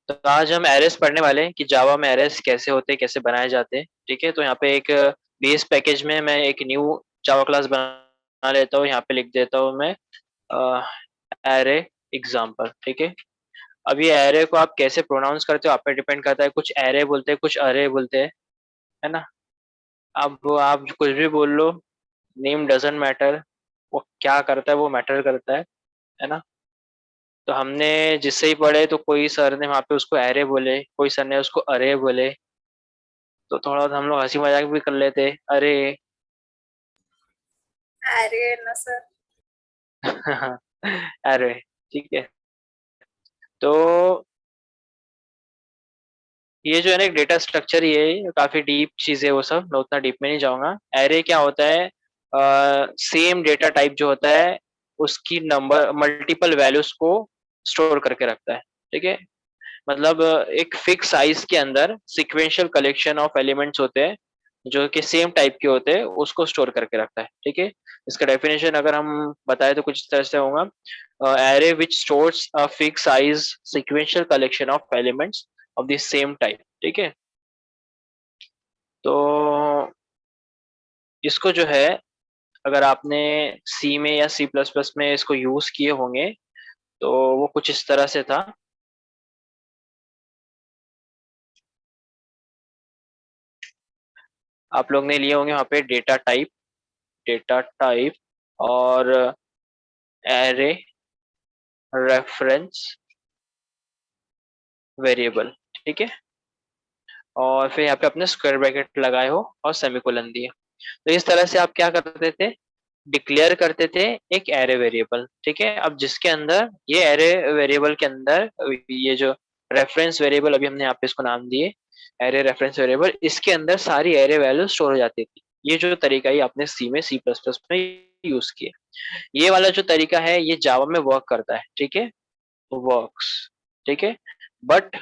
तो आज हम एरेस पढ़ने वाले हैं कि जावा में एरेस कैसे होते हैं, कैसे बनाए जाते हैं। ठीक है, तो यहाँ पे एक बेस पैकेज में मैं एक न्यू जावा क्लास बना लेता हूँ। यहाँ पे लिख देता हूँ मैं एरे एग्जाम्पल। ठीक है, अब ये एरे को आप कैसे प्रोनाउंस करते हो आप पे डिपेंड करता है। कुछ एरे बोलते हैं, कुछ अरे बोलते हैं, है ना। अब वो आप कुछ भी बोल लो, नेम डजंट मैटर, वो क्या करता है वो मैटर करता है ना। तो हमने जिससे ही पढ़े तो कोई सर ने वहाँ पे उसको एरे बोले, कोई सर ने उसको अरे बोले, तो थोड़ा हम लोग हंसी मजाक भी कर लेते, अरे। अरे ना सर। अरे, ठीक है। तो ये जो है ना एक डेटा स्ट्रक्चर, ये काफी डीप चीज है, वो सब मैं उतना डीप में नहीं जाऊंगा। एरे क्या होता है, सेम डेटा टाइप जो होता है उसकी नंबर मल्टीपल वैल्यूज को स्टोर करके रखता है। ठीक है, मतलब एक फिक्स साइज के अंदर सिक्वेंशियल कलेक्शन ऑफ एलिमेंट्स होते हैं जो कि सेम टाइप के होते हैं, उसको स्टोर करके रखता है। ठीक है, इसका डेफिनेशन अगर हम बताएं तो कुछ इस तरह से होगा, array which stores a fix size sequential collection of elements of the same type. ठीक है, तो इसको जो है, अगर आपने सी में या सी प्लस प्लस में इसको यूज किए होंगे तो वो कुछ इस तरह से था। आप लोग ने लिए होंगे वहाँ पे डेटा टाइप और एरे रेफरेंस वेरिएबल। ठीक है, और फिर यहाँ पे अपने स्क्वायर ब्रैकेट लगाए हो और सेमीकोलन दिए। तो इस तरह से आप क्या करते थे, डिक्लेयर करते थे एक एरे वेरिएबल। ठीक है, अब जिसके अंदर ये एरे वेरिएबल के अंदर ये जो रेफरेंस वेरिएबल अभी हमने यहाँ पे इसको नाम दिए एरे रेफरेंस वेरिएबल, इसके अंदर सारी एरे वैल्यू स्टोर हो जाती थी। ये जो तरीका है आपने सी में सी प्लस प्लस में यूज किया, ये वाला जो तरीका है ये जावा में वर्क करता है। ठीक है, वर्क्स। ठीक है, बट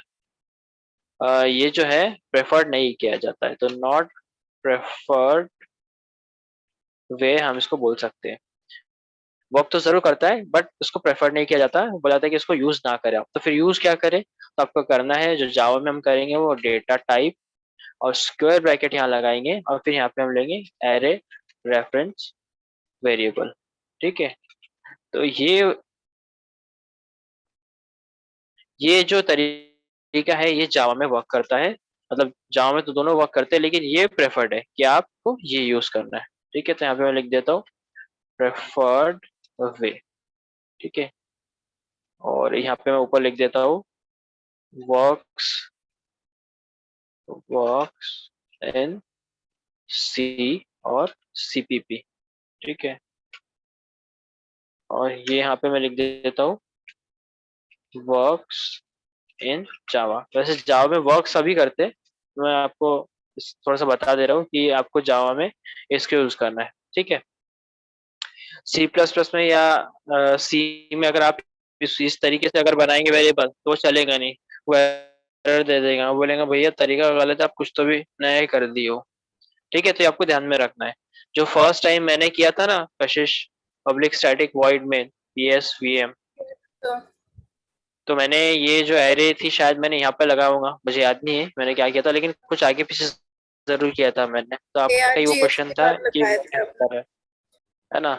ये जो है प्रेफर्ड नहीं किया जाता है, तो नॉट प्रेफर्ड वे हम इसको बोल सकते हैं। वर्क तो जरूर करता है बट उसको प्रेफर नहीं किया जाता, बोला जाता है कि इसको यूज ना करें आप। तो फिर यूज क्या करें, तो आपको करना है जो जावा में हम करेंगे वो डेटा टाइप और स्क्वायर ब्रैकेट यहाँ लगाएंगे और फिर यहाँ पे हम लेंगे एरे रेफरेंस वेरिएबल। ठीक है, तो ये जो तरीका है ये जावा में वर्क करता है। मतलब जावा में तो दोनों वर्क करते हैं लेकिन ये प्रेफर्ड है कि आपको ये यूज करना है। ठीक है, तो यहाँ पे मैं लिख देता हूँ प्रेफर्ड वे। ठीक है, और यहाँ पे मैं ऊपर लिख देता हूँ वर्क्स वर्क्स इन सी और सीपीपी। ठीक है, और ये यहाँ पे मैं लिख देता हूँ वर्क्स इन जावा। वैसे जावा में वर्क सभी करते हैं, मैं आपको थोड़ा सा बता दे रहा हूँ कि आपको जावा में इसको यूज करना है। ठीक है, सी प्लस प्लस में या सी में अगर आप इस तरीके से अगर बनाएंगे वेरिएबल तो वो चलेगा नहीं, वो एरर दे देगा, वो बोलेगा भैया तरीका गलत है, आप कुछ तो भी नया ही कर दिए हो। ठीक है, तो ये आपको ध्यान में रखना है। जो फर्स्ट टाइम मैंने किया था ना कशिश, public static void main PSVM, तो तो मैंने ये जो एरे थी शायद मैंने यहाँ पे लगा होगा, मुझे याद नहीं है मैंने क्या किया था, लेकिन कुछ आगे पीछे जरूर किया था मैंने। तो आपका ही वो ARGS क्वेश्चन के था बाद कि लगाए थे कैसे आपने। करें, है ना।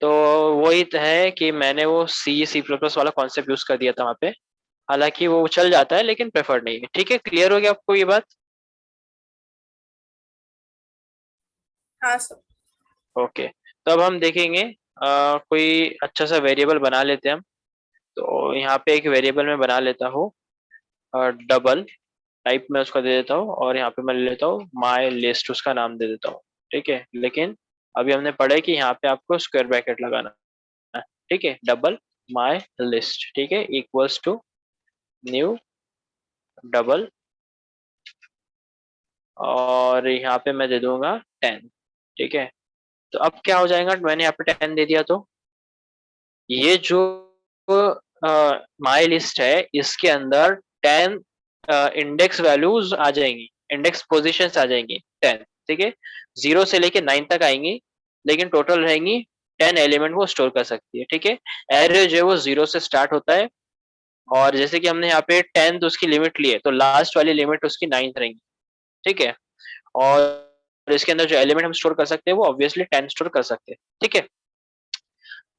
तो वही तो है कि मैंने वो सी प्लस प्लस वाला कॉन्सेप्ट यूज कर दिया था वहाँ पे। हालांकि वो चल जाता है लेकिन प्रेफर्ड नहीं है। ठीक है, क्लियर हो गया आपको ये बात। हाँ सर। ओके, तो अब हम देखेंगे कोई अच्छा सा वेरिएबल बना लेते हैं हम। तो यहाँ पे एक वेरिएबल में बना लेता हूँ डबल टाइप में उसका दे देता हूँ, और यहाँ पे मैं ले लेता हूँ माई लिस्ट, उसका नाम दे देता हूँ। ठीक है, लेकिन अभी हमने पढ़ा है कि यहाँ पे आपको स्क्वायर ब्रैकेट लगाना है। ठीक है, डबल माई लिस्ट, ठीक है, इक्वल्स टू न्यू डबल, और यहाँ पे मैं दे दूंगा 10। ठीक है, तो अब क्या हो जाएगा, मैंने यहाँ पे 10 दे दिया तो ये जो माई लिस्ट है इसके अंदर 10 इंडेक्स वैल्यूज आ जाएंगी, इंडेक्स पोजीशंस आ जाएंगी 10। ठीक है, 0 से लेके 9 तक आएंगी, लेकिन टोटल रहेंगी 10 एलिमेंट वो स्टोर कर सकती है। ठीक है, एरे जो है वो 0 से स्टार्ट होता है और जैसे कि हमने यहाँ पे 10th उसकी लिमिट ली है, तो लास्ट वाली लिमिट उसकी 9th रहेंगी, ठीक है। और इसके अंदर जो एलिमेंट हम स्टोर कर सकते हैं वो ऑब्वियसली 10 स्टोर कर सकते हैं, ठीक है।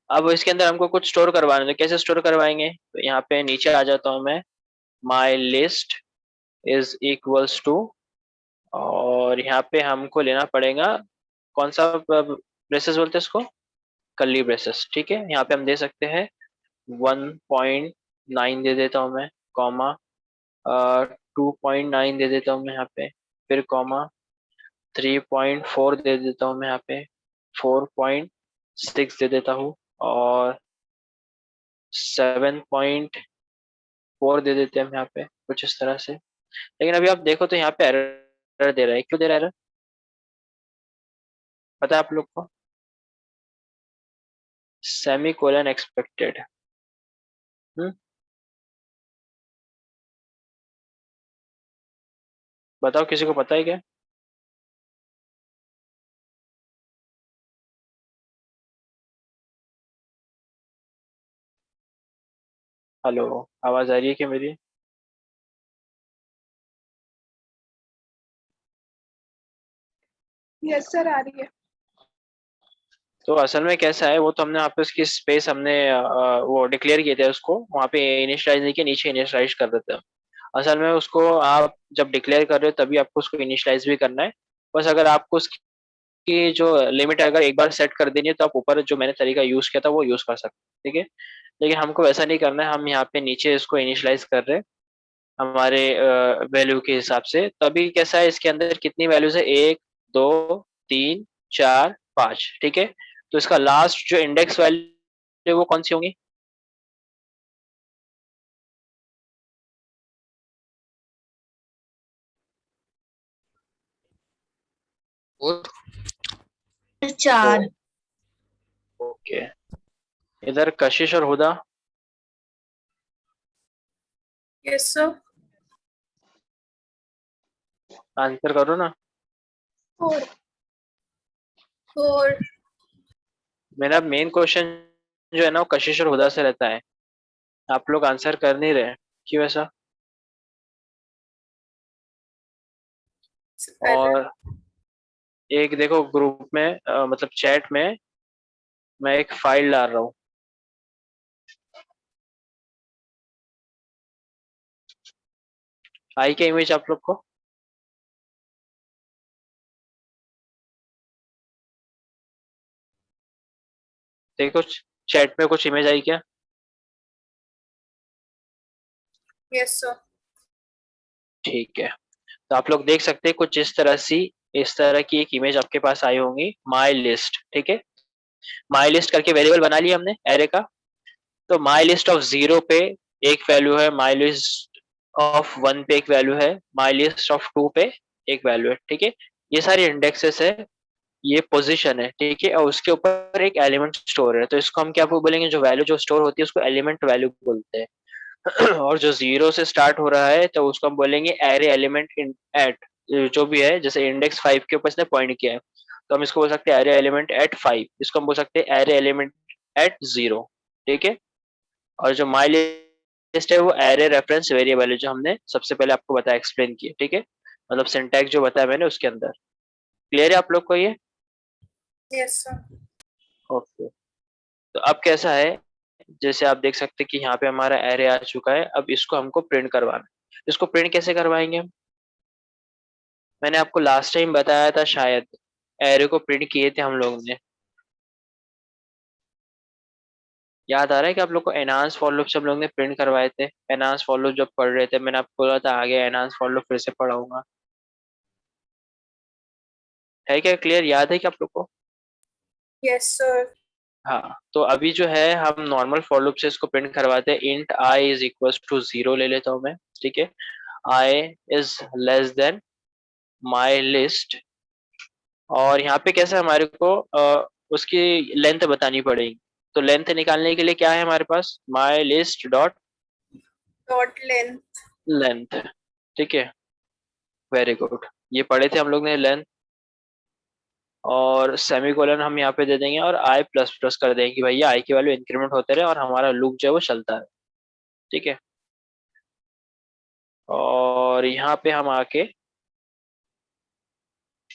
अब इसके अंदर हमको कुछ स्टोर करवाना है, कैसे स्टोर करवाएंगे, तो यहाँ पे नीचे आ जाता हूँ मैं, my list is equals to, और यहाँ पे हमको लेना पड़ेगा कौन सा ब्रेसेस बोलते हैं इसको, कर्ली ब्रेसेस, ठीक है। यहाँ पे हम दे सकते हैं 1.9 दे देता हूँ मैं, कॉमा 2.9 दे देता हूँ मैं यहाँ पे, फिर कॉमा 3.4 दे देता हूँ मैं यहाँ पे, 4.6 दे देता हूँ, और 7.4 दे देते हैं हम यहाँ पे, कुछ इस तरह से। लेकिन अभी आप देखो तो यहाँ पे एरर दे रहा है, क्यों दे रहा है एरर, पता है आप लोग को, सेमी कोलन एक्सपेक्टेड। बताओ किसी को पता है क्या। हेलो, आवाज आ रही है क्या मेरी। यस सर, आ रही है। तो असल में कैसा है, वो तो हमने वहाँ पे उसकी स्पेस हमने वो डिक्लेयर किए थे उसको, वहाँ पे इनिशियलाइज नहीं किया, नीचे इनिशियलाइज कर देते हैं। असल में उसको आप जब डिक्लेयर कर रहे हो तभी आपको उसको इनिशियलाइज भी करना है। बस अगर आपको उसकी जो लिमिट अगर एक बार सेट कर देनी है तो आप ऊपर जो मैंने तरीका यूज किया था वो यूज कर सकते हैं, ठीक है। लेकिन हमको वैसा नहीं करना है, हम यहाँ पे नीचे इसको इनिशियलाइज कर रहे हैं हमारे वैल्यू के हिसाब से। तभी कैसा है, इसके अंदर कितनी वैल्यूज है, 1 2 3 4 5, ठीक है। तो इसका लास्ट जो इंडेक्स वैल्यू है वो कौन सी होंगी। और तो 4। ओके, इधर कशिश और हुदा, यस सर। आंसर करो ना। 4। 4। मेरा मेन क्वेश्चन जो है ना वो कशिश और हुदा से रहता है, आप लोग आंसर कर नहीं रहे, क्यों ऐसा। और एक देखो ग्रुप में मतलब चैट में मैं एक फाइल डाल रहा हूँ, आई क्या इमेज आप लोग को। देखो चैट में कुछ इमेज आई क्या। Yes sir. ठीक है, तो आप लोग देख सकते हैं कुछ इस तरह सी, इस तरह की एक इमेज आपके पास आई होंगी, माई लिस्ट, ठीक है। माई लिस्ट करके वेरिएबल बना लिया हमने एरे का। तो माई लिस्ट ऑफ 0 पे एक वैल्यू है, माई लिस्ट ऑफ 1 पे एक वैल्यू है, माई लिस्ट ऑफ 2 पे एक वैल्यू है, ठीक है। ये सारी इंडेक्सेस है, ये पोजीशन है, ठीक है। और उसके ऊपर एक एलिमेंट स्टोर है, तो इसको हम क्या बोलेंगे, जो वैल्यू जो स्टोर होती है उसको एलिमेंट वैल्यू बोलते हैं। और जो 0 से स्टार्ट हो रहा है तो उसको हम बोलेंगे एरे एलिमेंट इन एट, जो भी है, जैसे इंडेक्स 5 के ऊपर इसने पॉइंट किया है तो हम इसको बोल सकते हैं एरे एलिमेंट एट 5, इसको हम बोल सकते हैं एरे एलिमेंट एट 0, ठीक है। और जो माई लिस्ट है वो एरे रेफरेंस वेरिएबल है, जो हमने सबसे पहले आपको बताया, एक्सप्लेन किया, ठीक है। मतलब सिंटैक्स जो बताया मैंने उसके अंदर, क्लियर है आप लोग को ये। Yes sir. ओके, तो अब कैसा है, जैसे आप देख सकते हैं कि यहाँ पे हमारा एरे आ चुका है, अब इसको हमको प्रिंट करवाना है। इसको प्रिंट कैसे करवाएंगे हम, मैंने आपको लास्ट टाइम बताया था शायद, एरे को प्रिंट किए थे हम लोग ने, याद आ रहा है कि आप लोग को एनहांस फॉर लूप सब लोग ने प्रिंट करवाए थे। एनहांस फॉर लूप जब पढ़ रहे थे मैंने आपको बोला था आगे एनहांस फॉर लूप फिर से पढ़ाऊंगा, है क्या क्लियर, याद है कि आप लोग को। Yes sir. हाँ, तो अभी जो है हम नॉर्मल फॉर लूप से इसको प्रिंट करवाते हैं, int i is equal to 0 ले लेता हूँ मैं, ठीक है। I is less than my list, और यहाँ पे कैसे हमारे को उसकी लेंथ बतानी पड़ेगी। तो लेंथ निकालने के लिए क्या है हमारे पास, my list dot dot length. Length, ठीक है। वेरी गुड, ये पढ़े थे हम लोग ने लेंथ। और सेमीकोलन हम यहाँ पे दे देंगे और आई प्लस प्लस कर देंगे कि भैया आई की वैल्यू इंक्रीमेंट होते रहे और हमारा लूप जो है वो चलता है, ठीक है। और यहाँ पे हम आके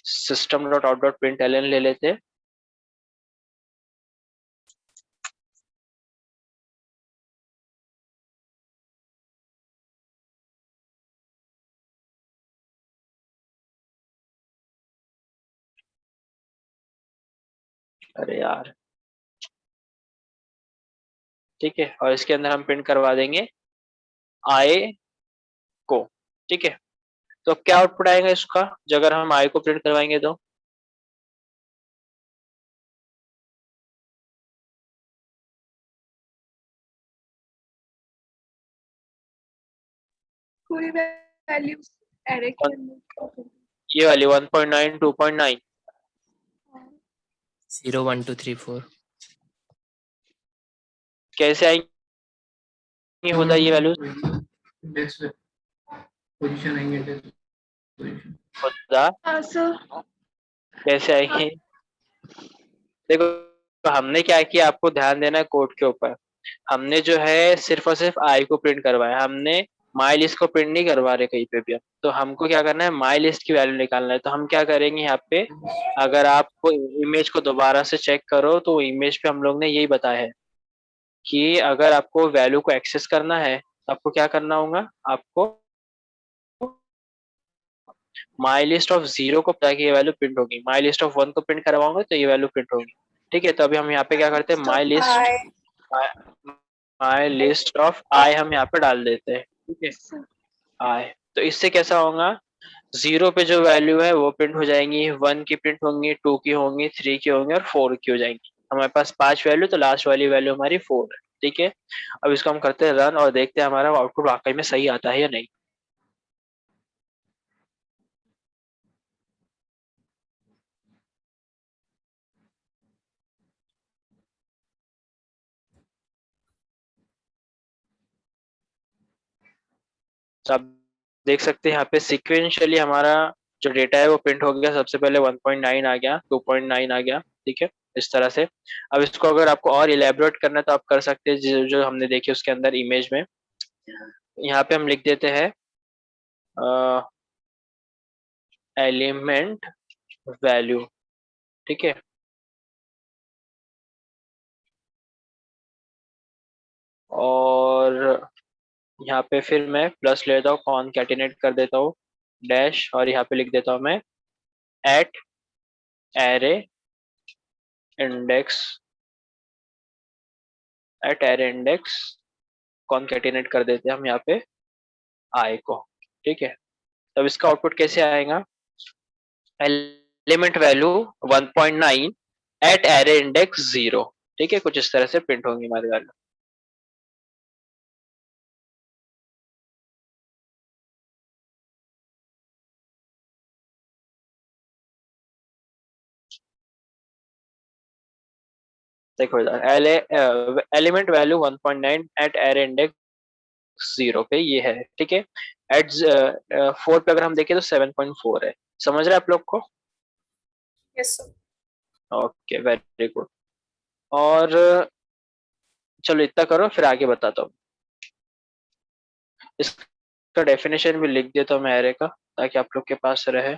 system dot out dot print L ले लेते हैं। अरे यार, ठीक है, और इसके अंदर हम प्रिंट करवा देंगे आई को। ठीक है, तो अब क्या आउटपुट आएगा इसका, जो अगर हम आई को प्रिंट करवाएंगे तो? पूरी वैल्यू एरे के अंदर। ये वाली 1.9 2.9 0 1 2 3 4 कैसे आएंगी होता ये वैल्यू पोजीशन आएंगे पोजीशन होता हाँ सर। कैसे आएंगी? देखो, तो हमने क्या किया, आपको ध्यान देना है कोड के ऊपर। हमने जो है सिर्फ और सिर्फ आई को प्रिंट करवाया, हमने माई लिस्ट को प्रिंट नहीं करवा रहे कहीं पे भी हम। तो हमको क्या करना है, माई लिस्ट की वैल्यू निकालना है। तो हम क्या करेंगे यहाँ पे, अगर आप इमेज को दोबारा से चेक करो तो इमेज पे हम लोग ने यही बताया है कि अगर आपको वैल्यू को एक्सेस करना है तो आपको क्या करना होगा, आपको माई लिस्ट ऑफ 0 को ताकि ये वैल्यू प्रिंट होगी, माई लिस्ट ऑफ 1 को प्रिंट करवाओगे तो ये वैल्यू प्रिंट होगी। ठीक है, तो अभी हम यहाँ पे क्या करते हैं, my list, i. My list of i हम यहाँ पे डाल देते हैं। ठीक है, आई। तो इससे कैसा होगा, 0 पे जो वैल्यू है वो प्रिंट हो जाएंगी, 1 की प्रिंट होंगी, 2 की होंगी, 3 की होंगी और 4 की हो जाएंगी। हमारे पास 5 वैल्यू, तो लास्ट वाली वैल्यू हमारी 4 है। ठीक है, अब इसको हम करते हैं रन और देखते हैं हमारा आउटपुट वाकई में सही आता है या नहीं। तो आप देख सकते हैं यहाँ पे सिक्वेंशियली हमारा जो डेटा है वो प्रिंट हो गया। सबसे पहले 1.9 आ गया, 2.9 आ गया। ठीक है, इस तरह से। अब इसको अगर आपको और इलेबोरेट करना है तो आप कर सकते हैं, जो हमने देखी उसके अंदर इमेज में। यहाँ पे हम लिख देते हैं एलिमेंट वैल्यू। ठीक है, और यहाँ पे फिर मैं प्लस ले लेता हूँ, कॉनकैटिनेट कर देता हूँ डैश, और यहाँ पे लिख देता हूँ मैं at array index, at array index concatenate कर देते हैं हम यहाँ पे आई को। ठीक है, तब इसका आउटपुट कैसे आएगा, element value 1.9 at array index 0। ठीक है, कुछ इस तरह से प्रिंट होंगी हमारी वैल्यू। देखो इधर element value 1.9 at array index 0 पे ये है। ठीक है, एट 4 पे अगर हम देखें तो 7.4 है। समझ रहे हैं आप लोग को? Yes sir. Okay, very good. और चलो इतना करो, फिर आगे बताता हूँ। इसका डेफिनेशन भी लिख देता हूँ मैं एरे का, ताकि आप लोग के पास रहे।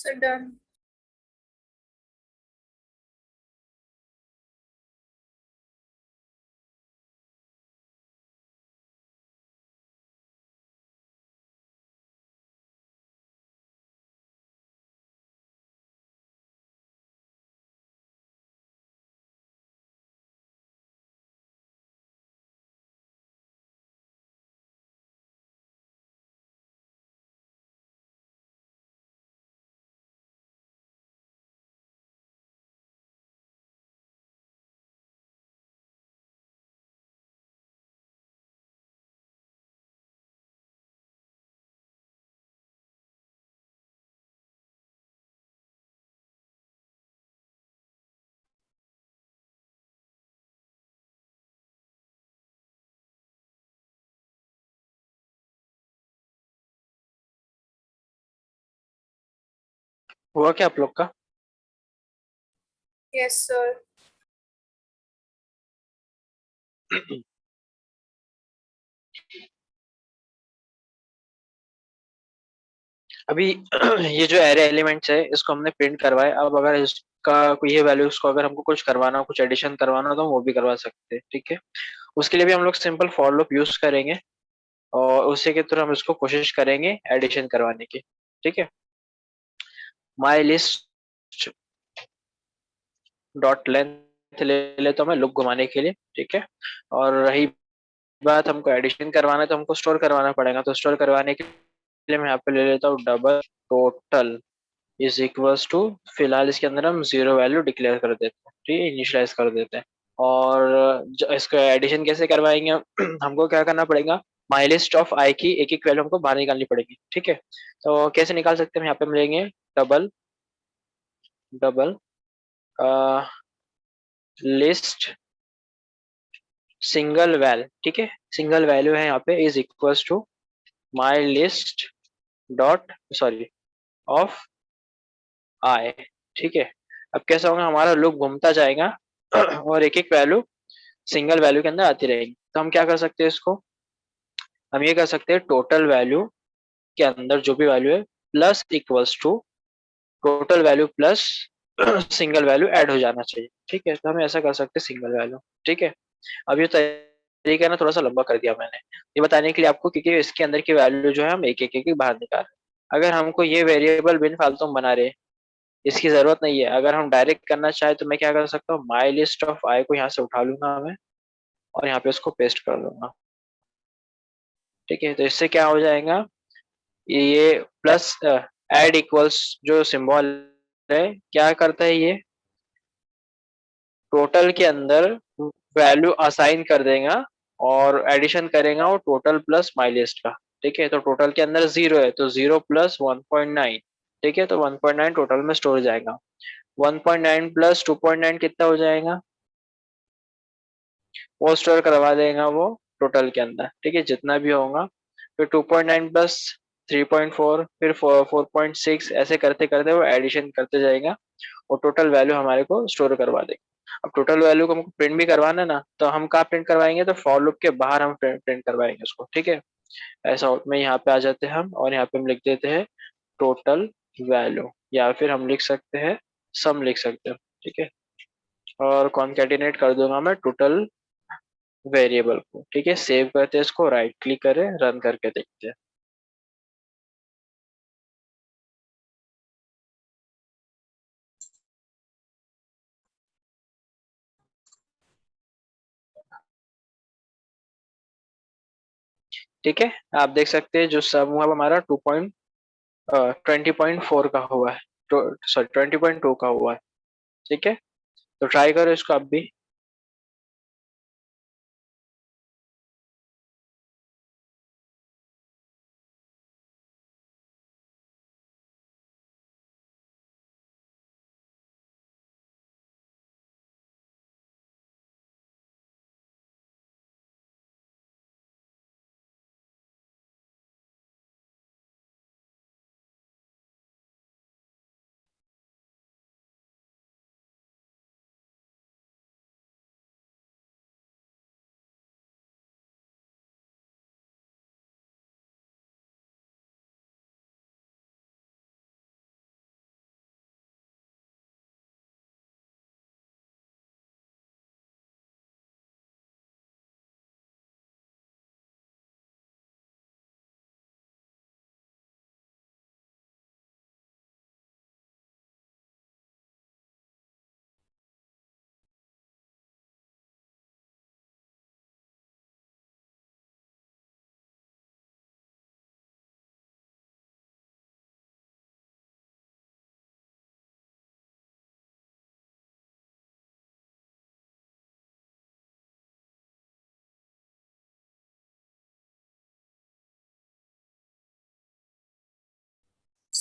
Sir done. हुआ क्या आप लोग का? Yes sir. अभी ये जो एरे एलिमेंट्स है इसको हमने प्रिंट करवाए। अब अगर इसका कोई ये वैल्यूज को अगर हमको कुछ करवाना हो, कुछ एडिशन करवाना हो, तो हम वो भी करवा सकते हैं। ठीक है, उसके लिए भी हम लोग सिंपल फॉर लूप यूज करेंगे और उसी के थ्रू हम इसको कोशिश करेंगे एडिशन करवाने की। ठीक है, माई लिस्ट डॉट लेंथ ले लेता हूँ मैं लूप घुमाने के लिए। ठीक है, और रही बात हमको एडिशन करवाना है तो हमको स्टोर करवाना पड़ेगा। तो स्टोर करवाने के लिए मैं यहाँ पे ले लेता हूँ double total is equals to, फिलहाल इसके अंदर हम जीरो वैल्यू डिक्लेयर कर देते हैं। ठीक है, इनिशियलाइज कर देते हैं। और इसको एडिशन कैसे करवाएंगे हमको क्या करना पड़ेगा, माई लिस्ट ऑफ आई की एक एक वैल्यू हमको बाहर निकालनी पड़ेगी। ठीक है, तो कैसे निकाल सकते हैं, यहाँ पे मिलेंगे double double list single val. ठीक है, सिंगल वैल्यू है यहाँ पे is equals to my list dot sorry of i. ठीक है, अब कैसा होगा, हमारा लूप घूमता जाएगा और एक एक वैल्यू सिंगल वैल्यू के अंदर आती रहेगी। तो हम क्या कर सकते हैं इसको, हम ये कर सकते हैं टोटल वैल्यू के अंदर जो भी वैल्यू है plus equals to total value plus single value add हो जाना चाहिए। ठीक है, तो हम ऐसा कर सकते हैं सिंगल वैल्यू। ठीक है, अब ये तरीका है ना, थोड़ा सा लंबा कर दिया मैंने ये बताने के लिए आपको, क्योंकि इसके अंदर की वैल्यू जो है हम एक एक बाहर निकाल रहे हैं। अगर हमको ये वेरिएबल बिन फालतू हम बना रहे हैं, इसकी जरूरत नहीं है। अगर हम डायरेक्ट करना चाहे तो मैं क्या कर सकता हूँ, माई लिस्ट ऑफ आई को यहाँ से उठा लूंगा मैं और यहाँ पे इसको पेस्ट कर दूंगा। ठीक है, तो इससे क्या हो जाएगा, ये प्लस ऐड इक्वल्स जो सिंबल है क्या करता है, ये टोटल के अंदर वैल्यू असाइन कर देगा और एडिशन करेगा वो टोटल प्लस माई लिस्ट का। ठीक है, तो टोटल के अंदर जीरो है तो जीरो प्लस 1.9। ठीक है, तो 1.9 टोटल में स्टोर हो जाएगा। 1.9 प्लस 2.9 कितना हो जाएगा, वो स्टोर करवा देगा वो टोटल के अंदर। ठीक है, जितना भी होगा, फिर 2.9 प्लस 3.4 फिर 4.6 ऐसे करते करते वो एडिशन करते जाएगा और टोटल वैल्यू हमारे को स्टोर करवा देगा। अब टोटल वैल्यू को हमको प्रिंट भी करवाना है ना, तो हम कहाँ प्रिंट करवाएंगे, तो फॉर लूप के बाहर हम प्रिंट करवाएंगे उसको। ठीक है, ऐसा में यहाँ पे आ जाते हैं हम और यहाँ पे हम लिख देते हैं टोटल वैल्यू, या फिर हम लिख सकते हैं सम लिख सकते हैं। ठीक है, और कॉन्केटिनेट कर दूंगा मैं टोटल वेरिएबल को। ठीक है, सेव करते हैं इसको, राइट क्लिक करें, रन करके देखते हैं। ठीक है, आप देख सकते हैं जो सम हुआ वो हमारा 20.4 का हुआ है, सॉरी 20.2 का हुआ है। ठीक है, तो ट्राई करो इसको आप भी।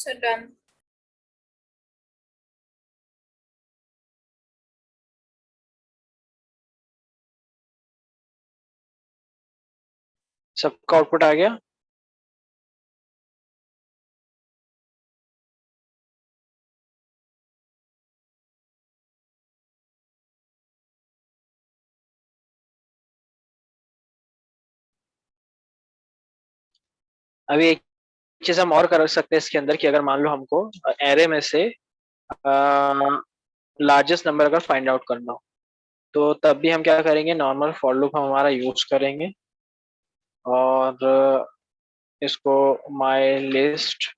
So done. सबका आउटपुट आ गया? अभी एक चीज हम और कर सकते हैं इसके अंदर कि अगर मान लो हमको एरे में से लार्जेस्ट नंबर अगर फाइंड आउट करना हो, तो तब भी हम क्या करेंगे, नॉर्मल फॉर लूप हम हमारा यूज करेंगे और इसको माई लिस्ट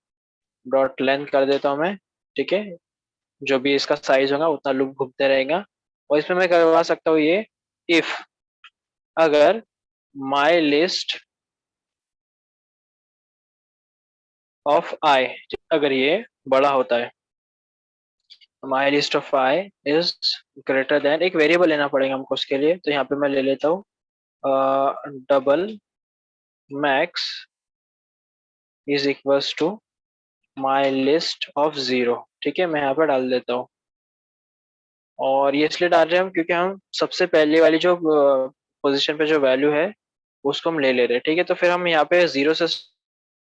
डॉट लेंथ कर देता हूँ मैं। ठीक है, जो भी इसका साइज होगा उतना लूप घूमते रहेगा। और इसमें मैं करवा सकता हूँ ये, इफ अगर माई लिस्ट ऑफ आई, अगर ये बड़ा होता है, माई list of I is greater than, एक वेरिएबल लेना पड़ेगा हमको उसके लिए, तो यहाँ पे मैं ले लेता हूँ double max is equals to my list of zero. ठीक है, मैं यहाँ पे डाल देता हूँ। और ये इसलिए डाल रहे हैं हम क्योंकि हम सबसे पहले वाली जो पोजीशन पे जो वैल्यू है उसको हम ले ले रहे हैं। ठीक है, तो फिर हम यहाँ पे जीरो से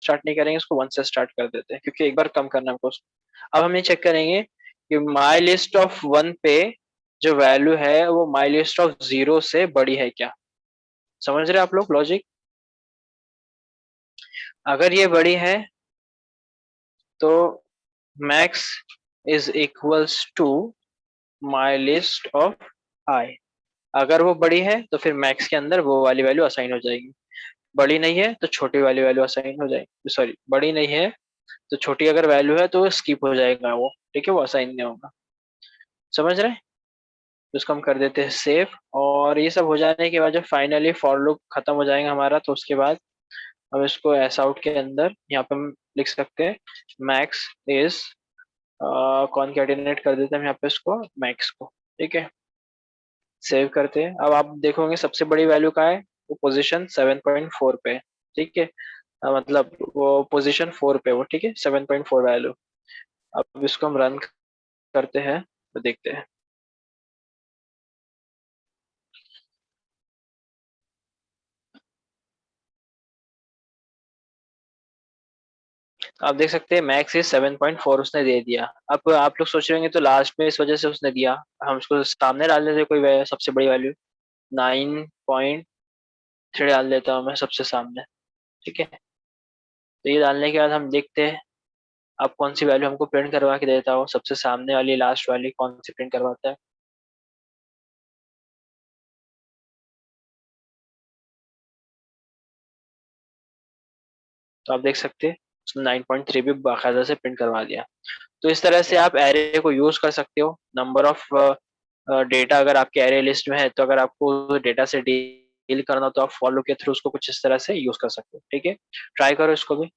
स्टार्ट नहीं करेंगे, इसको वन से स्टार्ट कर देते हैं क्योंकि एक बार कम करना है हमको उसको। अब हम ये चेक करेंगे कि माई लिस्ट ऑफ वन पे जो वैल्यू है वो माई लिस्ट ऑफ जीरो से बड़ी है क्या। समझ रहे हैं आप लोग लॉजिक? अगर ये बड़ी है तो max is equals to my list of i. अगर वो बड़ी है तो फिर मैक्स के अंदर वो वाली वैल्यू असाइन हो जाएगी, बड़ी नहीं है तो छोटी वाली वैल्यू असाइन हो जाएगी। सॉरी, बड़ी नहीं है तो छोटी अगर वैल्यू है तो स्किप हो जाएगा वो। ठीक है, वो असाइन नहीं होगा। समझ रहे हैं? तो इसको हम कर देते हैं सेव। और ये सब हो जाने के बाद जब फाइनली फॉर लूप खत्म हो जाएगा हमारा, तो उसके बाद हम इसको एस आउट के अंदर यहाँ पे हम लिख सकते हैं मैक्स इज, कॉनकैटिनेट कर देते हैं हम यहाँ पे इसको मैक्स को। ठीक है, सेव करते हैं। अब आप देखोगे सबसे बड़ी वैल्यू का है, वो पोजीशन 7.4 पे है। ठीक है, मतलब वो पोजीशन 4 पे वो। ठीक है, 7.4 वैल्यू। अब इसको हम रन करते हैं तो देखते हैं। आप देख सकते हैं मैक्स इज 7.4 उसने दे दिया। अब आप लोग सोच रहे होंगे तो लास्ट में इस वजह से उसने दिया, हम उसको सामने डाल देते कोई सबसे बड़ी वैल्यू। 9.3 डाल देता हूँ मैं सबसे सामने। ठीक है, तो ये डालने के बाद हम देखते हैं अब कौन सी वैल्यू हमको प्रिंट करवा के देता हो, सबसे सामने वाली लास्ट वाली कौन सी प्रिंट करवाता है। तो आप देख सकते हैं उसने 9.3 भी बाकायदा से प्रिंट करवा दिया। तो इस तरह से आप एरे को यूज कर सकते हो। नंबर ऑफ डेटा अगर आपके एरे लिस्ट में है, तो अगर आपको डेटा से डील करना हो तो आप फॉलो के थ्रू उसको कुछ इस तरह से यूज कर सकते हो। ठीक है, ट्राई करो इसको भी।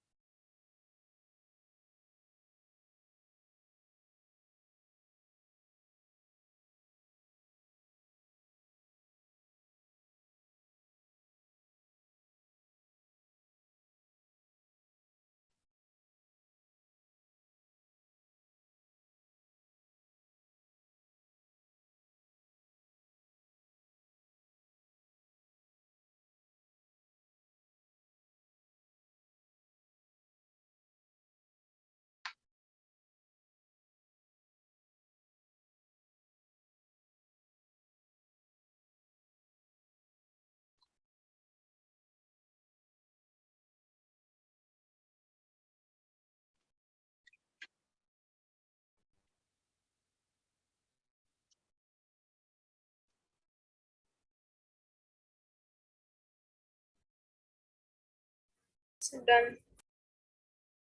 So done.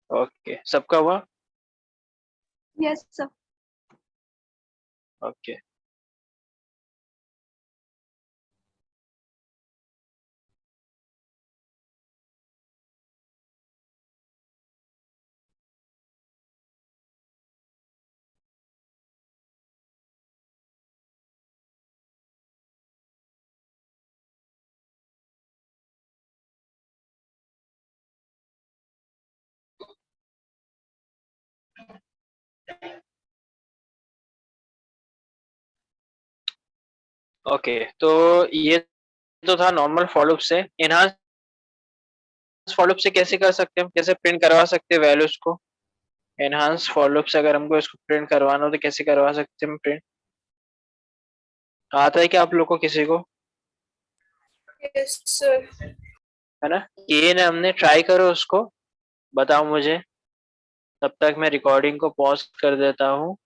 ओके, सबका हुआ? Yes, sir. ओके। ओके, तो ये तो था नॉर्मल फॉर लूप से। इनहांस फॉर लूप से कैसे कर सकते हैं हम, कैसे प्रिंट करवा सकते हैं वैल्यूज को? एनहांस फॉर लूप से अगर हमको इसको प्रिंट करवाना हो तो कैसे करवा सकते हैं हम प्रिंट? आता है क्या आप लोग को किसी को? Yes sir. है ना, किए ना हमने, ट्राई करो उसको, बताओ मुझे। तब तक मैं रिकॉर्डिंग को पॉज कर देता हूँ।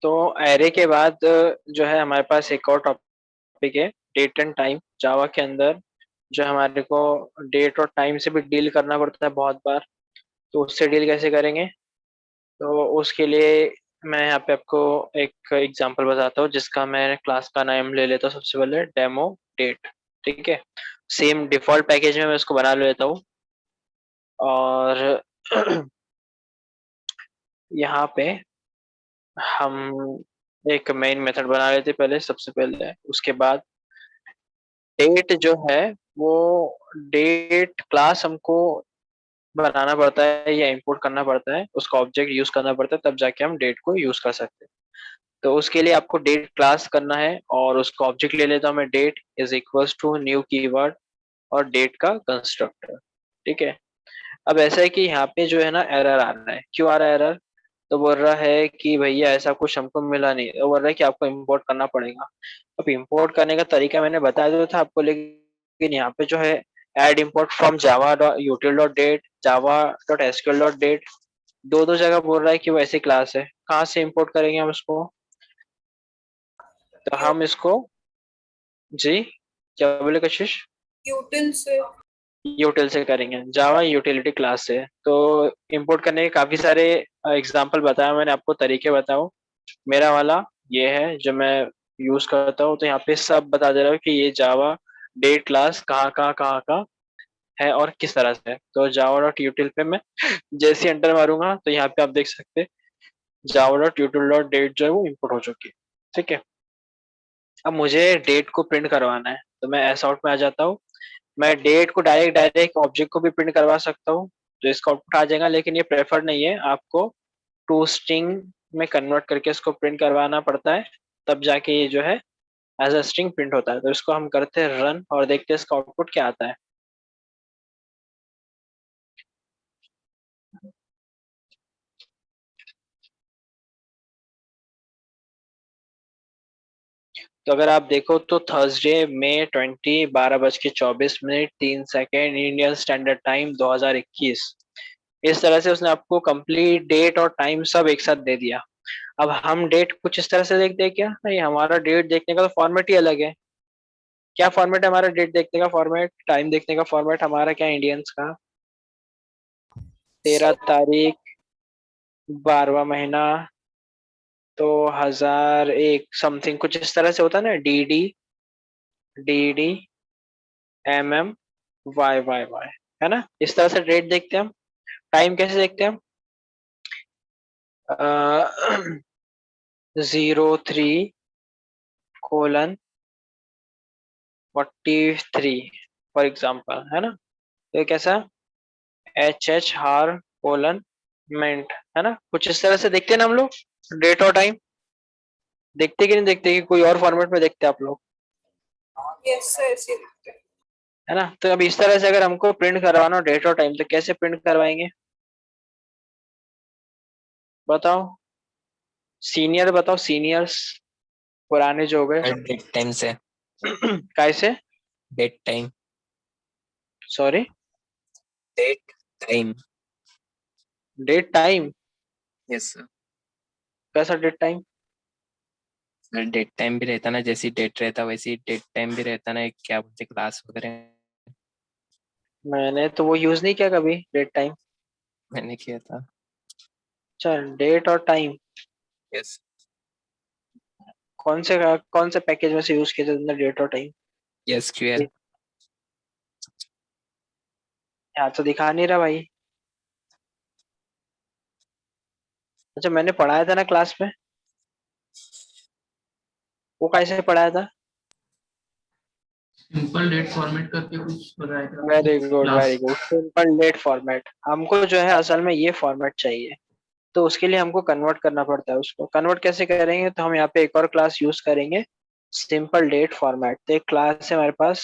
तो एरे के बाद जो है हमारे पास एक और टॉपिक है, डेट एंड टाइम जावा के अंदर। जो हमारे को डेट और टाइम से भी डील करना पड़ता है बहुत बार। तो उससे डील कैसे करेंगे? तो उसके लिए मैं यहाँ पे आपको एक एग्जांपल बताता हूँ, जिसका मैं क्लास का नाम ले लेता हूँ सबसे पहले, डेमो डेट। ठीक है, सेम डिफॉल्ट पैकेज में मैं उसको बना लेता हूँ। और यहाँ पे हम एक मेन मेथड बना लेते पहले, सबसे पहले। उसके बाद डेट जो है वो, डेट क्लास हमको बनाना पड़ता है या इंपोर्ट करना पड़ता है, उसका ऑब्जेक्ट यूज करना पड़ता है, तब जाके हम डेट को यूज कर सकते हैं। तो उसके लिए आपको डेट क्लास करना है और उसका ऑब्जेक्ट ले लेता हूँ मैं, date is equals to new keyword और डेट का कंस्ट्रक्टर। ठीक है, अब ऐसा है कि यहाँ पे जो है ना एरर आ रहा है। क्यों आ रहा है एरर? तो बोल रहा है कि भैया ऐसा कुछ हमको मिला नहीं, तो बोल रहा है कि आपको इंपोर्ट करना पड़ेगा। अब इंपोर्ट करने का तरीका मैंने बता दिया था आपको, लेकिन यहाँ पे जो है add import from Java dot util dot date, Java dot SQL dot date, दो दो जगह बोल रहा है कि वो ऐसी क्लास है। कहाँ से इंपोर्ट करेंगे हम इसको? तो हम इसको, जी क्या बोले कशिश? यूटिल से। यूटिल से करेंगे, जावा यूटिलिटी क्लास से। तो इंपोर्ट करने के काफी सारे एग्जांपल बताया मैंने आपको, तरीके बताओ। मेरा वाला ये है जो मैं यूज करता हूँ। तो यहाँ पे सब बता दे रहा हूँ कि ये जावा डेट क्लास कहाँ कहाँ है और किस तरह से है। तो जावा डॉट यूटिल पे मैं जैसे एंटर मारूंगा तो यहाँ पे आप देख सकते हैं Java dot util dot date जो है वो इम्पोर्ट हो चुकी है। ठीक है, अब मुझे डेट को प्रिंट करवाना है, तो मैं ऐसा आउट में आ जाता हूँ। मैं डेट को डायरेक्ट डायरेक्ट ऑब्जेक्ट को भी प्रिंट करवा सकता हूँ, तो इसका आउटपुट आ जाएगा, लेकिन ये प्रेफर्ड नहीं है। आपको टू स्ट्रिंग में कन्वर्ट करके इसको प्रिंट करवाना पड़ता है, तब जाके ये जो है एज अ स्ट्रिंग प्रिंट होता है। तो इसको हम करते हैं रन और देखते हैं इसका आउटपुट क्या आता है। तो अगर आप देखो तो थर्सडे मई 20, 12:24 3 इंडियन स्टैंडर्ड टाइम 2021, इस तरह से उसने आपको कंप्लीट डेट और टाइम सब एक साथ दे दिया। अब हम डेट कुछ इस तरह से देखते हैं क्या? नहीं, हमारा डेट देखने का तो फॉर्मेट ही अलग है। क्या फॉर्मेट है हमारा डेट देखने का? फॉर्मेट टाइम देखने का फॉर्मेट हमारा क्या इंडियंस का? 13 तारीख, 12वां महीना, तो 1001 समथिंग कुछ इस तरह से होता है ना। डी डी MM YYY, है ना? इस तरह से डेट देखते हैं हम। टाइम कैसे देखते हैं हम? 03:43 फॉर एग्जाम्पल, है ना? तो ये कैसा? HH हार: है ना? कुछ इस तरह से देखते हैं ना हम लोग डेट और टाइम। देखते कि नहीं देखते, कि कोई और फॉर्मेट में देखते हैं आप लोग? यस सर, ऐसे लिखते हैं। है ना? तो अब इस तरह से अगर हमको प्रिंट करवाना हो डेट और टाइम, तो कैसे प्रिंट करवाएंगे बताओ? सीनियर बताओ, सीनियर्स पुराने जो हो गए। डेट टाइम से। कैसे? Date time. Sorry, date time. Date time? Yes sir. कैसा date time? Sir date time भी रहता ना, जैसी डेट रहता वैसी डेट टाइम भी रहता ना, एक क्या बोलते क्लास वगैरह। मैंने तो वो यूज नहीं किया कभी, डेट टाइम। मैंने किया था। चल, डेट और टाइम यस। कौन से पैकेज में से यूज किया था तुमने, डेट और टाइम? SQL। यहाँ तो दिखा नहीं रहा भाई। अच्छा, मैंने पढ़ाया था ना क्लास में, वो कैसे पढ़ाया था? सिंपल डेट फॉर्मेट करके कुछ बताया था very good, very class. Good, simple date format. हमको जो है असल में ये फॉर्मेट चाहिए, तो उसके लिए हमको कन्वर्ट करना पड़ता है। उसको कन्वर्ट कैसे करेंगे? तो हम यहाँ पे एक और क्लास यूज करेंगे, सिंपल डेट फॉर्मेट। तो एक क्लास है हमारे पास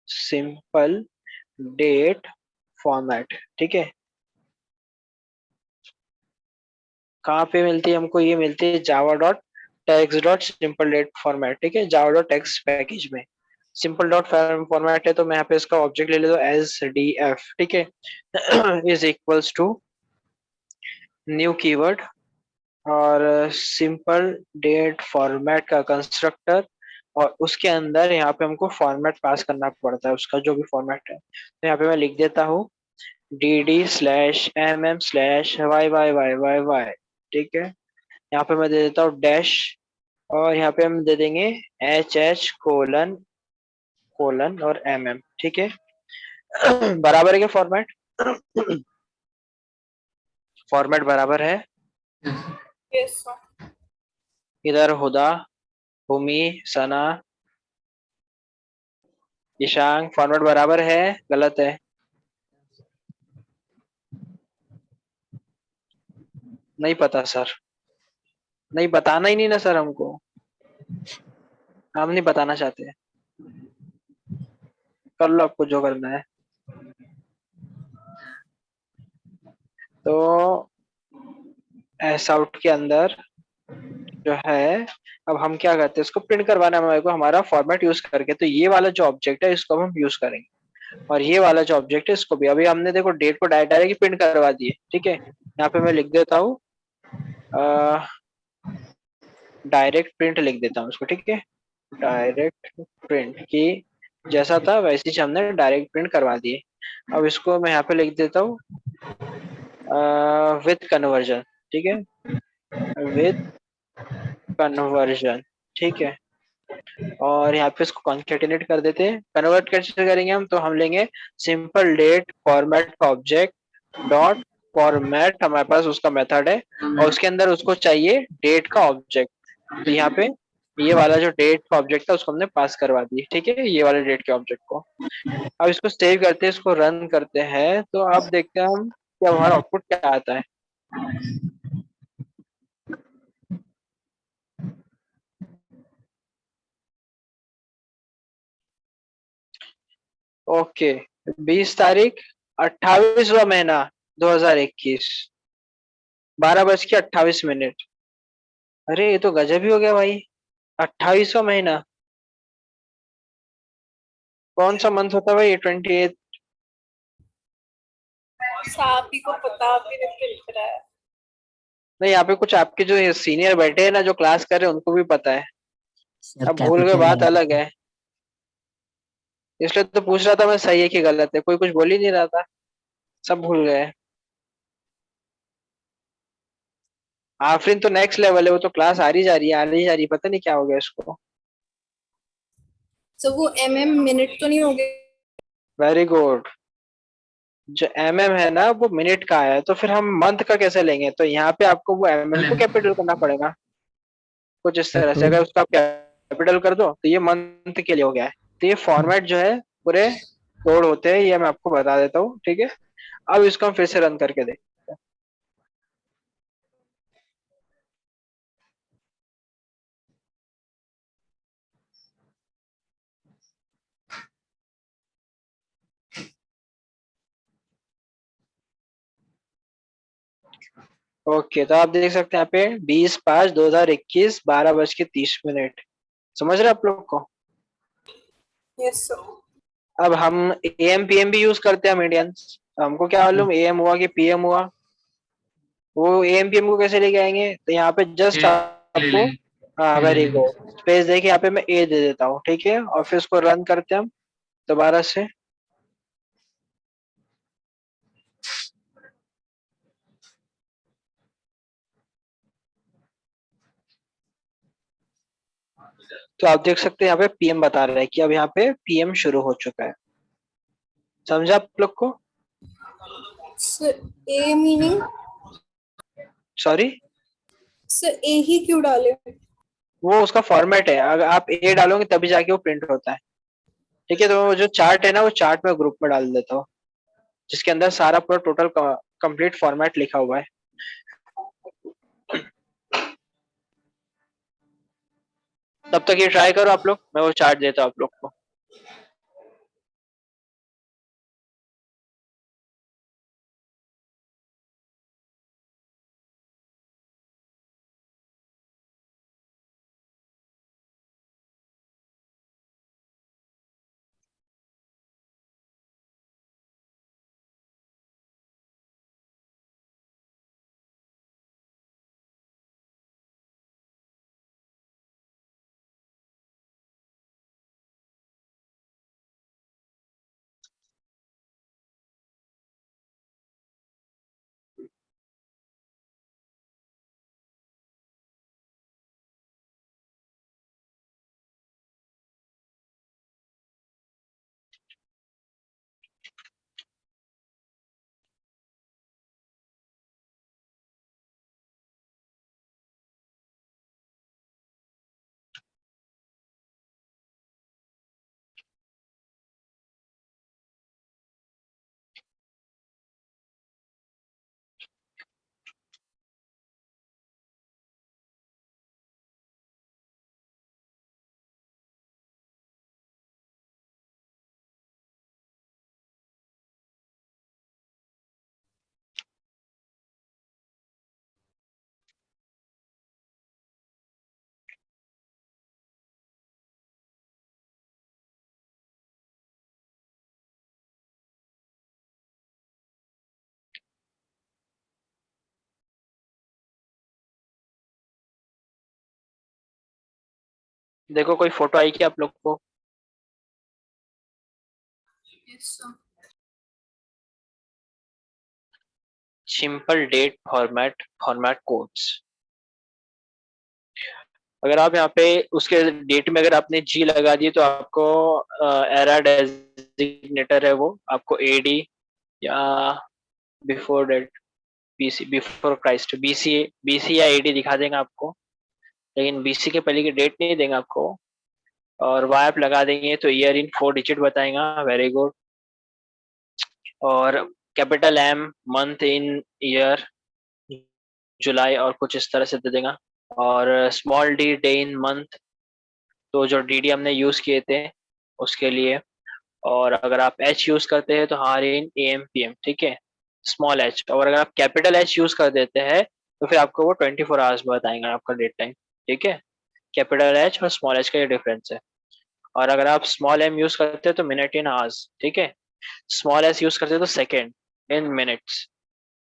सिंपल डेट फॉर्मेट, ठीक है। कहाँ पे मिलती है हमको? ये मिलती है Java dot text dot simple date format, ठीक है, जावा डॉट टेक्स्ट पैकेज में। सिंपल डॉट फॉर्मेट है तो मैं यहाँ पे इसका ऑब्जेक्ट ले लेता हूँ एस डी एफ, ठीक है, is equals to new keyword और सिंपल डेट फॉर्मेट का कंस्ट्रक्टर, और उसके अंदर यहाँ पे हमको फॉर्मेट पास करना पड़ता है उसका जो भी फॉर्मेट है। तो यहाँ पे मैं लिख देता हूँ dd/mm/yy, ठीक है। यहाँ पे मैं दे देता हूँ डैश, और यहाँ पे हम दे देंगे HH कोलन और MM, ठीक है। बराबर है क्या फॉर्मेट? फॉर्मेट बराबर है। Yes, sir. इधर हुदा, भूमि, सना, ईशांग, फॉर्मेट बराबर है गलत है? नहीं पता सर, नहीं बताना ही नहीं ना सर हमको, हम नहीं बताना चाहते। कर लो आपको जो करना है। तो एस आउट के अंदर जो है, अब हम क्या करते हैं, इसको प्रिंट करवाना है हमारे को हमारा फॉर्मेट यूज करके। तो ये वाला जो ऑब्जेक्ट है इसको हम यूज करेंगे, और ये वाला जो ऑब्जेक्ट है इसको भी। अभी हमने देखो डेट को डायरेक्ट प्रिंट करवा दिए, ठीक है। यहाँ पे मैं लिख देता हूँ डायरेक्ट प्रिंट लिख देता हूँ इसको, ठीक है। डायरेक्ट प्रिंट की जैसा था वैसे ही हमने डायरेक्ट प्रिंट करवा दिए। अब इसको मैं यहाँ पे लिख देता हूँ विथ कन्वर्जन, ठीक है, विथ कन्वर्जन, ठीक है। और यहाँ पे इसको कॉन्केटिनेट कर देते हैं। कन्वर्ट कैसे करेंगे हम? तो हम लेंगे सिंपल डेट फॉर्मेट का ऑब्जेक्ट डॉट फॉर्मेट, हमारे पास उसका मेथड है, और उसके अंदर उसको चाहिए डेट का ऑब्जेक्ट। तो यहाँ पे ये वाला जो डेट का ऑब्जेक्ट था उसको हमने पास करवा दी, ठीक है, ये वाले डेट के ऑब्जेक्ट को। अब इसको सेव करते हैं, इसको रन करते हैं, तो अब देखते हैं हम कि अब हमारा आउटपुट क्या आता है। ओके, 20 तारीख 28वां महीना 2021, 12:28। अरे ये तो गजब ही हो गया भाई, 28वां महीना। कौन सा मंथ होता है भाई? 28? आप ही को पता, आप ही ने प्रिंट कराया। नहीं, यहाँ पे कुछ आपके जो सीनियर बैठे हैं ना जो क्लास कर रहे हैं उनको भी पता है, सर अब भूल गए कैपिटल बात लेटर। अलग है। इसलिए तो पूछ रहा था मैं सही है कि गलत है, कोई कुछ बोल ही नहीं रहा था, सब भूल गए। आफरीन तो नेक्स्ट लेवल है, वो तो क्लास आ रही जा रही है, आ रही जा रही है, पता नहीं क्या हो गया इसको। सो वो मिनट तो नहीं हो गए? Very good. जो है ना वो मिनट का है, तो फिर हम मंथ का कैसे लेंगे? तो यहाँ पे आपको वो को कैपिटल करना पड़ेगा कुछ इस तरह से। तो अगर उसका कैपिटल कर दो तो ये मंथ के लिए हो गया है। तो ये फॉर्मेट जो है पूरे कोड होते हैं, ये मैं आपको बता देता हूँ, ठीक है। अब इसको हम फिर से रन करके देखते हैं। ओके, तो आप देख सकते हैं यहाँ पे 20/5/2021 12:30। समझ रहे आप लोग को? Yes sir. अब हम AM PM भी यूज करते हैं हम इंडियंस, हमको क्या मालूम AM हुआ कि PM हुआ। वो AM PM को कैसे लेके आएंगे? तो यहाँ पे जस्ट ले आपको, लेंगे। हाँ वेरी गुड, स्पेस देखिए यहाँ पे मैं A दे देता हूँ, ठीक है, और फिर उसको रन करते हैं हम दोबारा से। तो आप देख सकते हैं यहाँ पे PM बता रहा है कि अब यहाँ पे PM शुरू हो चुका है। समझा आप लोग को? Sir A meaning? Sorry, sir A ही क्यों डाले? वो उसका फॉर्मेट है, अगर आप A डालोगे तभी जाके वो प्रिंट होता है, ठीक है। तो वो जो चार्ट है ना वो चार्ट में ग्रुप में डाल देता हूँ, जिसके अंदर सारा पूरा टोटल कंप्लीट फॉर्मेट लिखा हुआ है। तब तक ये ट्राई करो आप लोग, मैं वो चार्ट देता हूँ आप लोग को। देखो कोई फोटो आई क्या आप लोग को? Yes, sir. Simple date format, format codes. अगर आप यहाँ पे उसके डेट में अगर आपने जी लगा दी तो आपको एरा डेजिग्नेटर है वो आपको एडी या before date, BC before Christ, BC BC या एडी दिखा देगा आपको, लेकिन बीसी के पहले की डेट नहीं देगा आपको। और वाई आप लगा देंगे तो ईयर इन 4 डिजिट बताएगा, वेरी गुड। और capital M month in year, जुलाई और कुछ इस तरह से दे देगा। और small D day in month, तो जो डी हमने यूज किए थे उसके लिए। और अगर आप एच यूज करते हैं तो हार इन ए एम पी एम, ठीक है, स्मॉल एच। और अगर आप कैपिटल एच यूज कर देते हैं तो फिर आपको वो 24 आवर्स में बताएंगे आपका डेट टाइम, ठीक है। कैपिटल एच और स्मॉल एच का ये डिफरेंस है। और अगर आप स्मॉल एम यूज करते हैं तो मिनट इन आवर्स, ठीक है। स्मॉल एस यूज करते हैं तो सेकेंड इन मिनट्स।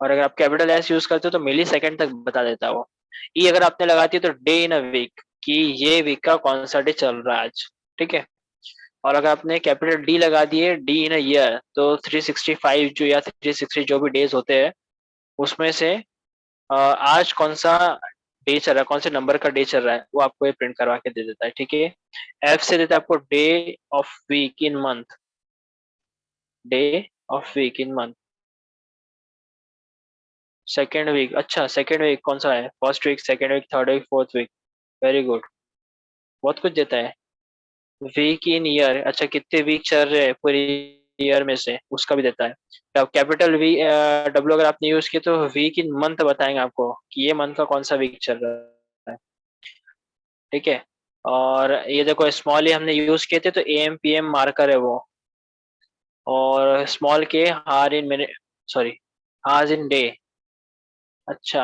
और अगर आप कैपिटल एस यूज करते हो तो मिली सेकेंड तक बता देता है वो। ई अगर आपने लगाती है तो डे इन अ वीक, कि ये वीक का कौन सा डे चल रहा है आज, ठीक है। और अगर आपने कैपिटल डी लगा दिए डी इन अ ईयर तो 365 जो या 360 जो भी डेज होते हैं उसमें से आज कौन सा डे चल रहा है, कौन से नंबर का डे चल रहा है, वो आपको ये प्रिंट करवा के दे देता है, ठीक है। एफ से देता है आपको day of week in month, day of week in month. Second week, अच्छा सेकेंड वीक कौन सा है, first week, second week, third week, fourth week, very good. बहुत कुछ देता है। वीक इन ईयर, अच्छा कितने वीक चल रहे हैं पूरी ईयर में से उसका भी देता है। अब कैपिटल वी डब्ल्यू अगर आपने यूज किया तो वीक इन मंथ बताएंगे आपको कि ये मंथ का कौन सा वीक चल रहा है, ठीक है। और ये देखो स्मॉल ए हमने यूज किए थे तो A M P M marker है वो। और स्मॉल के hour in minute, sorry hours in day, अच्छा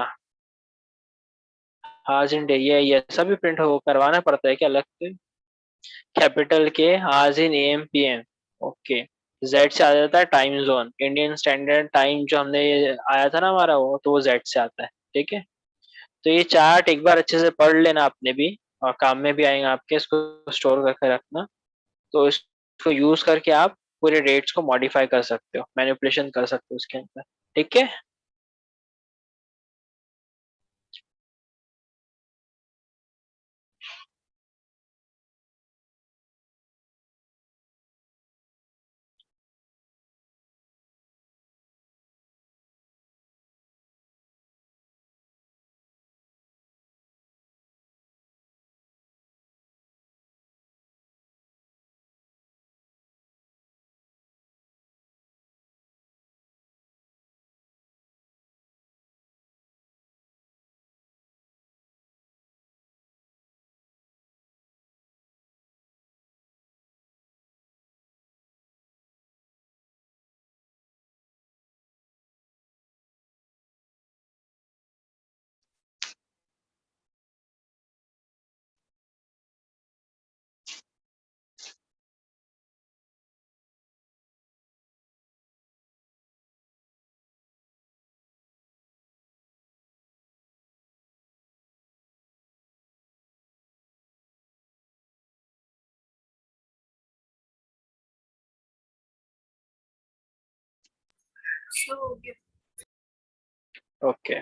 हार्स इन डे, ये सभी प्रिंट हो करवाना पड़ता है क्या अलग से? कैपिटल के hours in A M P M, okay. Z से आ जाता है time zone, Indian standard time जो हमने आया था ना हमारा वो, तो वो जेड से आता है, ठीक है। तो ये चार्ट एक बार अच्छे से पढ़ लेना आपने भी, और काम में भी आएगा आपके, इसको स्टोर करके रखना। तो इसको यूज करके आप पूरे डेट्स को मॉडिफाई कर सकते हो, मैनिपुलेशन कर सकते हो उसके अंदर, ठीक है। So हो गया. ओके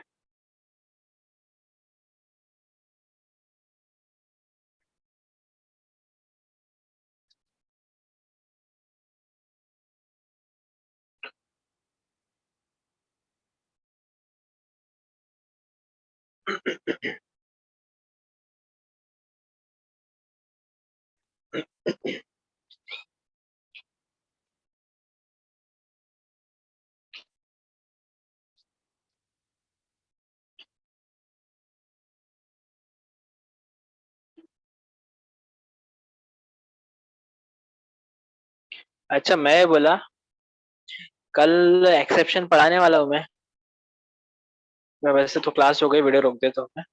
अच्छा मैं बोला कल एक्सेप्शन पढ़ाने वाला हूँ मैं वैसे तो क्लास हो गई वीडियो रोक देता हूँ मैं.